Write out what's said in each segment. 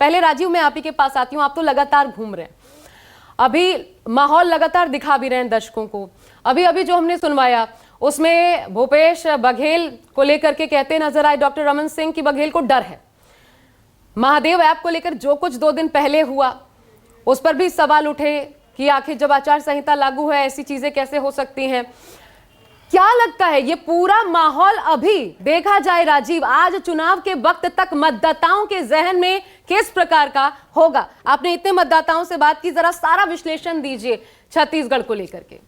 पहले राजीव, मैं आप ही के पास आती हूँ। आप तो लगातार घूम रहे हैं, अभी माहौल लगातार दिखा भी रहे हैं दर्शकों को। अभी अभी जो हमने सुनवाया उसमें भूपेश बघेल को लेकर के कहते नजर आए डॉक्टर रमन सिंह की बघेल को डर है। महादेव ऐप को लेकर जो कुछ 2 दिन पहले हुआ उस पर भी सवाल उठे कि आखिर जब आचार संहिता लागू है ऐसी चीजें कैसे हो सकती हैं। क्या लगता है ये पूरा माहौल अभी देखा जाए राजीव, आज चुनाव के वक्त तक मतदाताओं के जहन में किस प्रकार का होगा? आपने इतने मतदाताओं से बात की, जरा सारा विश्लेषण दीजिए छत्तीसगढ़ को लेकर के।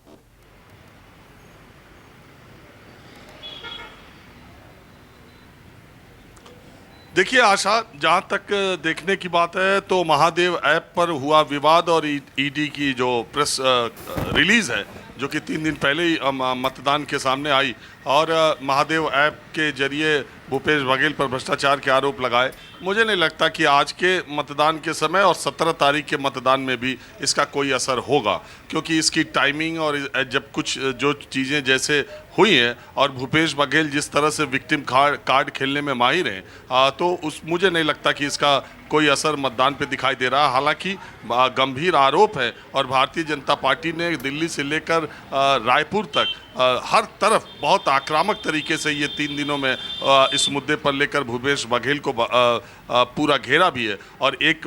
देखिए आशा, जहाँ तक देखने की बात है तो महादेव ऐप पर हुआ विवाद और ईडी की जो प्रेस रिलीज है जो कि 3 दिन पहले ही मतदान के सामने आई और महादेव ऐप के जरिए भूपेश बघेल पर भ्रष्टाचार के आरोप लगाए, मुझे नहीं लगता कि आज के मतदान के समय और 17 तारीख के मतदान में भी इसका कोई असर होगा, क्योंकि इसकी टाइमिंग और जब कुछ जो चीज़ें जैसे हुई हैं और भूपेश बघेल जिस तरह से विक्टिम कार्ड खेलने में माहिर हैं, तो मुझे नहीं लगता कि इसका कोई असर मतदान पे दिखाई दे रहा। हालांकि गंभीर आरोप है और भारतीय जनता पार्टी ने दिल्ली से लेकर रायपुर तक हर तरफ बहुत आक्रामक तरीके से ये 3 दिनों में इस मुद्दे पर लेकर भूपेश बघेल को पूरा घेरा भी है। और एक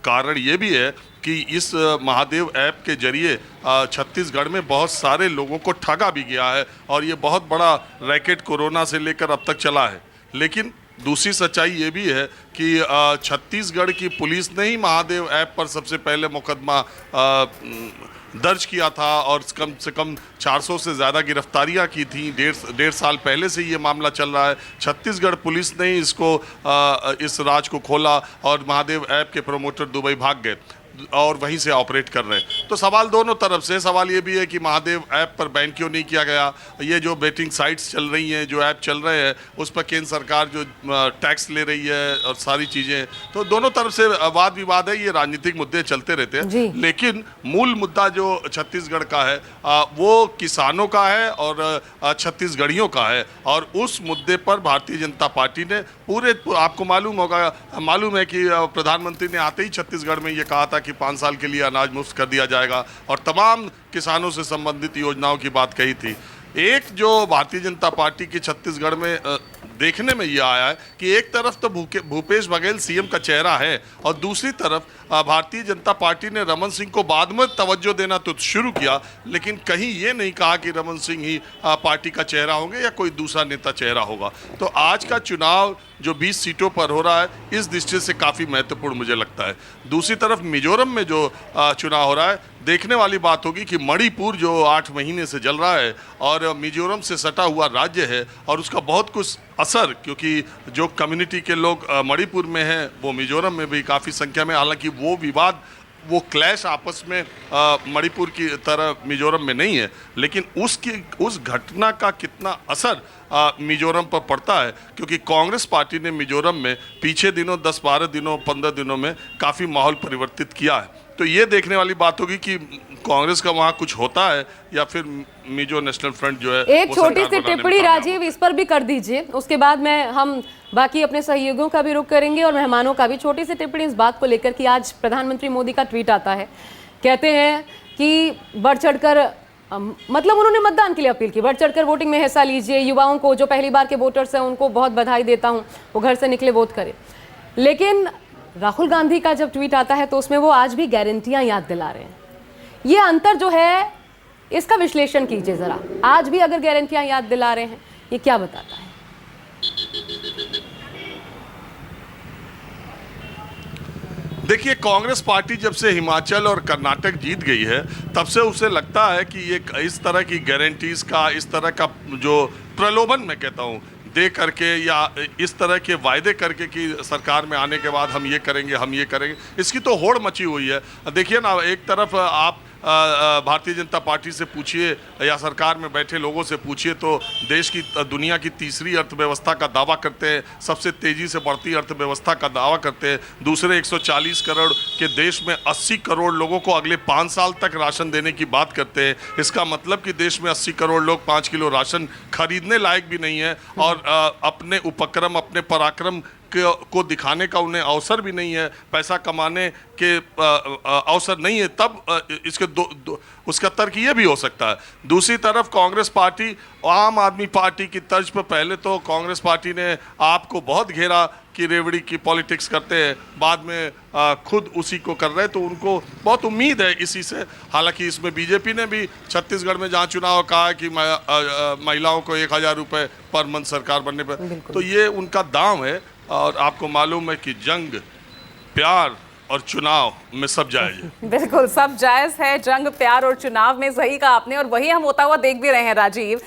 कारण ये भी है कि इस महादेव ऐप के जरिए छत्तीसगढ़ में बहुत सारे लोगों को ठगा भी गया है और ये बहुत बड़ा रैकेट कोरोना से लेकर अब तक चला है। लेकिन दूसरी सच्चाई ये भी है कि छत्तीसगढ़ की पुलिस ने ही महादेव ऐप पर सबसे पहले मुकदमा दर्ज किया था और कम से कम 400 से ज़्यादा गिरफ्तारियां की थी। डेढ़ साल पहले से ये मामला चल रहा है। छत्तीसगढ़ पुलिस ने ही इसको इस राज को खोला और महादेव ऐप के प्रमोटर दुबई भाग गए और वहीं से ऑपरेट कर रहे हैं। तो सवाल दोनों तरफ से, सवाल ये भी है कि महादेव ऐप पर बैन क्यों नहीं किया गया। ये जो बेटिंग साइट्स चल रही हैं, जो ऐप चल रहे हैं, उस पर केंद्र सरकार जो टैक्स ले रही है और सारी चीज़ें, तो दोनों तरफ से वाद विवाद है। ये राजनीतिक मुद्दे चलते रहते हैं, लेकिन मूल मुद्दा जो छत्तीसगढ़ का है वो किसानों का है और छत्तीसगढ़ियों का है। और उस मुद्दे पर भारतीय जनता पार्टी ने आपको मालूम है कि प्रधानमंत्री ने आते ही छत्तीसगढ़ में ये कहा था कि 5 साल के लिए अनाज मुफ्त कर दिया जाएगा और तमाम किसानों से संबंधित योजनाओं की बात कही थी। एक जो भारतीय जनता पार्टी की छत्तीसगढ़ में देखने में यह आया है कि एक तरफ तो भूपेश बघेल सीएम का चेहरा है और दूसरी तरफ भारतीय जनता पार्टी ने रमन सिंह को बाद में तवज्जो देना तो शुरू किया, लेकिन कहीं ये नहीं कहा कि रमन सिंह ही पार्टी का चेहरा होंगे या कोई दूसरा नेता चेहरा होगा। तो आज का चुनाव जो 20 सीटों पर हो रहा है, इस दृष्टि से काफ़ी महत्वपूर्ण मुझे लगता है। दूसरी तरफ मिजोरम में जो चुनाव हो रहा है, देखने वाली बात होगी कि मणिपुर जो 8 महीने से जल रहा है और मिजोरम से सटा हुआ राज्य है और उसका बहुत कुछ असर, क्योंकि जो कम्युनिटी के लोग मणिपुर में हैं वो मिजोरम में भी काफ़ी संख्या में, हालांकि वो विवाद, वो क्लैश आपस में मणिपुर की तरह मिजोरम में नहीं है, लेकिन उस घटना का कितना असर मिजोरम पर पड़ता है, क्योंकि कांग्रेस पार्टी ने मिजोरम में पीछे दिनों 10-12 दिनों 15 दिनों में काफ़ी माहौल परिवर्तित किया है। तो ये देखने वाली बात होगी कि कांग्रेस का वहाँ कुछ होता है या फिर मिजो नेशनल फ्रंट जो है। एक छोटी सी टिप्पणी राजीव इस पर भी कर दीजिए, उसके बाद हम बाकी अपने सहयोगियों का भी रुख करेंगे और मेहमानों का भी। छोटी सी टिप्पणी इस बात को लेकर कि आज प्रधानमंत्री मोदी का ट्वीट आता है, कहते हैं कि बढ़ चढ़कर, मतलब उन्होंने मतदान के लिए अपील की, बढ़ चढ़कर वोटिंग में हिस्सा लीजिए, युवाओं को जो पहली बार के वोटर्स हैं उनको बहुत बधाई देता हूँ, वो घर से निकले वोट करें। लेकिन राहुल गांधी का जब ट्वीट आता है तो उसमें वो आज भी गारंटियां याद दिला रहे हैं। ये अंतर जो है इसका विश्लेषण कीजिए जरा। आज भी अगर गारंटियां याद दिला रहे हैं, ये क्या बताता है? देखिए, कांग्रेस पार्टी जब से हिमाचल और कर्नाटक जीत गई है तब से उसे लगता है कि ये इस तरह की गारंटीज का, इस तरह का जो प्रलोभन मैं कहता हूँ दे करके या इस तरह के वायदे करके कि सरकार में आने के बाद हम ये करेंगे, इसकी तो होड़ मची हुई है। देखिए ना, एक तरफ आप भारतीय जनता पार्टी से पूछिए या सरकार में बैठे लोगों से पूछिए तो देश की, दुनिया की तीसरी अर्थव्यवस्था का दावा करते हैं, सबसे तेज़ी से बढ़ती अर्थव्यवस्था का दावा करते हैं। दूसरे 140 करोड़ के देश में 80 करोड़ लोगों को अगले 5 साल तक राशन देने की बात करते हैं। इसका मतलब कि देश में 80 करोड़ लोग 5 किलो राशन खरीदने लायक भी नहीं है और अपने उपक्रम, अपने पराक्रम को दिखाने का उन्हें अवसर भी नहीं है, पैसा कमाने के अवसर नहीं है, तब इसके उसका तर्क ये भी हो सकता है। दूसरी तरफ कांग्रेस पार्टी आम आदमी पार्टी की तर्ज पर, पहले तो कांग्रेस पार्टी ने आपको बहुत घेरा कि रेवड़ी की पॉलिटिक्स करते हैं, बाद में खुद उसी को कर रहे हैं, तो उनको बहुत उम्मीद है इसी से। हालांकि इसमें बीजेपी ने भी छत्तीसगढ़ में जहाँ चुनाव कहा है कि महिलाओं को 1000 रुपये पर मंथ सरकार बनने पर, तो ये उनका दाम है। और आपको मालूम है कि जंग, प्यार और चुनाव में सब जायज है। बिल्कुल सब जायज है, जंग, प्यार और चुनाव में, सही कहा आपने, और वही हम होता हुआ देख भी रहे हैं राजीव।